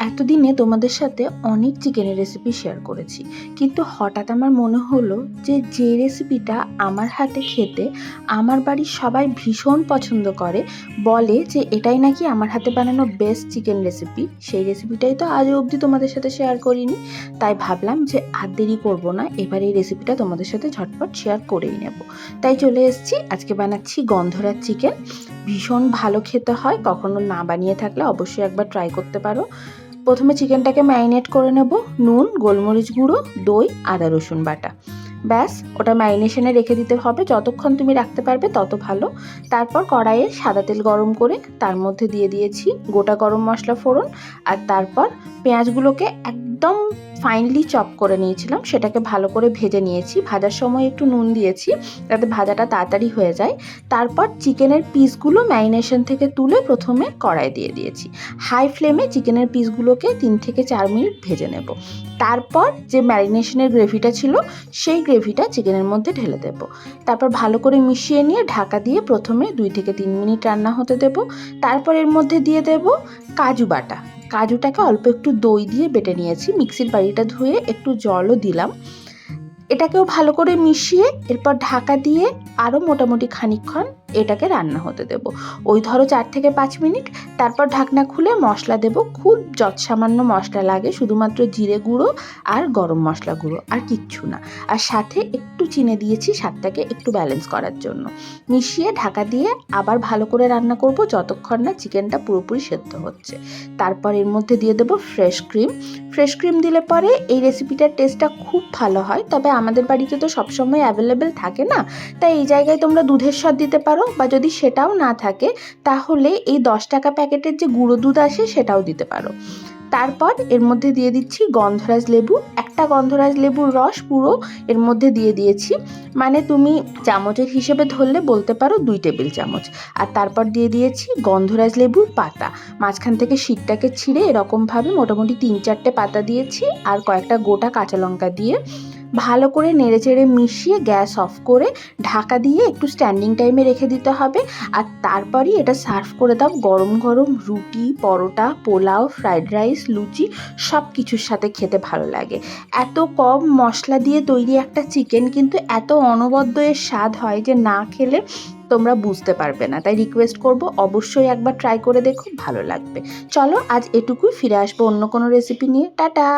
এতদিনে তোমাদের সাথে অনেক চিকেনের রেসিপি শেয়ার করেছি, কিন্তু হঠাৎ আমার মনে হলো যে রেসিপিটা আমার হাতে খেতে আমার বাড়ির সবাই ভীষণ পছন্দ করে, বলে যে এটাই নাকি আমার হাতে বানানো বেস্ট চিকেন রেসিপি। সেই রেসিপিটাই তো আজ অবধি তোমাদের সাথে শেয়ার করিনি, তাই ভাবলাম যে আর দেরি করবো না, এবার এই রেসিপিটা তোমাদের সাথে ঝটপট শেয়ার করেই নেব। তাই চলে এসেছি, আজকে বানাচ্ছি গন্ধরাজ চিকেন। ভীষণ ভালো খেতে হয়, কখনো না বানিয়ে থাকলে অবশ্যই একবার ট্রাই করতে পারো। প্রথমে চিকেনটাকে ম্যারিনেট করে নেব, নুন, গোলমরিচ গুঁড়ো, দই, আদা রসুন বাটা। ব্যাস, ওটা ম্যারিনেশনে রেখে দিতে হবে, যতক্ষণ তুমি রাখতে পারবে তত ভালো। তারপর কড়াইয়ে সাদা তেল গরম করে তার মধ্যে দিয়ে দিয়েছি গোটা গরম মশলা ফোড়ন, আর তারপর পেঁয়াজগুলোকে একদম ফাইনলি চপ করে নিয়েছিলাম, সেটাকে ভালো করে ভেজে নিয়েছি। ভাজার সময় একটু নুন দিয়েছি যাতে ভাজাটা তাড়াতাড়ি হয়ে যায়। তারপর চিকেনের পিসগুলো ম্যারিনেশন থেকে তুলে প্রথমে কড়াই দিয়ে দিয়েছি। হাই ফ্লেমে চিকেনের পিসগুলোকে 3 থেকে 4 মিনিট ভেজে নেব। তারপর যে ম্যারিনেশনের গ্রেভিটা ছিল সেই গ্রেভিটা চিকেনের মধ্যে ঢেলে দেব। তারপর ভালো করে মিশিয়ে নিয়ে ঢাকা দিয়ে প্রথমে 2 থেকে 3 মিনিট রান্না হতে দেব। তারপর এর মধ্যে দিয়ে দেব কাজু বাটা। কাজুটাকে অল্প একটু দই দিয়ে বেটে নিয়েছি, মিক্সির বাটিটা ধুয়ে একটু জলও দিলাম। এটাকেও ভালো করে মিশিয়ে এরপর ঢাকা দিয়ে আরও মোটামুটি খানিকক্ষণ এটাকে রান্না হতে দেব, ওই ধরো 4 থেকে 5 মিনিট। তারপর ঢাকনা খুলে মশলা দেব, খুব যৎসামান্য মশলা লাগে, শুধুমাত্র জিরে গুঁড়ো আর গরম মশলা গুঁড়ো, আর কিচ্ছু না। আর সাথে একটু চিনি দিয়েছি স্বাদটাকে একটু ব্যালেন্স করার জন্য। মিশিয়ে ঢাকা দিয়ে আবার ভালো করে রান্না করব যতক্ষণ না চিকেনটা পুরোপুরি সেদ্ধ হচ্ছে। তারপর এর মধ্যে দিয়ে দেবো ফ্রেশ ক্রিম। ফ্রেশ ক্রিম দিলে পরে এই রেসিপিটার টেস্টটা খুব ভালো হয়, তবে আমাদের বাড়িতে তো সবসময় অ্যাভেলেবেল থাকে না, তাই এই জায়গায় তোমরা দুধের স্বাদ দিতে পারো, বা যদি সেটাও না থাকে তাহলে এই 10 টাকা প্যাকেটের যে গুঁড়ো দুধ আসে সেটাও দিতে পারো। তারপর এর মধ্যে দিয়ে দিচ্ছি গন্ধরাজ লেবু, একটা গন্ধরাজ লেবুর রস পুরো এর মধ্যে দিয়ে দিয়েছি, মানে তুমি চামচের হিসেবে ধরলে বলতে পারো 2 টেবিল চামচ। আর তারপর দিয়ে দিয়েছি গন্ধরাজ লেবুর পাতা, মাঝখান থেকে শীটটাকে ছিঁড়ে এরকমভাবে মোটামুটি 3-4টে পাতা দিয়েছি, আর কয়েকটা গোটা কাঁচা লঙ্কা দিয়ে ভালো করে নেড়েচেড়ে মিশিয়ে গ্যাস অফ করে ঢাকা দিয়ে একটু স্ট্যান্ডিং টাইমে রেখে দিতে হবে। আর তারপরই এটা সার্ভ করে দাও গরম গরম রুটি, পরোটা, পোলাও, ফ্রাইড রাইস, লুচি, সব কিছুর সাথে খেতে ভালো লাগে। এত কম মশলা দিয়ে তৈরি একটা চিকেন, কিন্তু এত অনবদ্য এর স্বাদ হয় যে না খেলে তোমরা বুঝতে পারবে না। তাই রিকোয়েস্ট করব অবশ্যই একবার ট্রাই করে দেখো, ভালো লাগবে। চলো আজ এটুকুই, ফিরে আসবো অন্য কোনো রেসিপি নিয়ে। টাটা।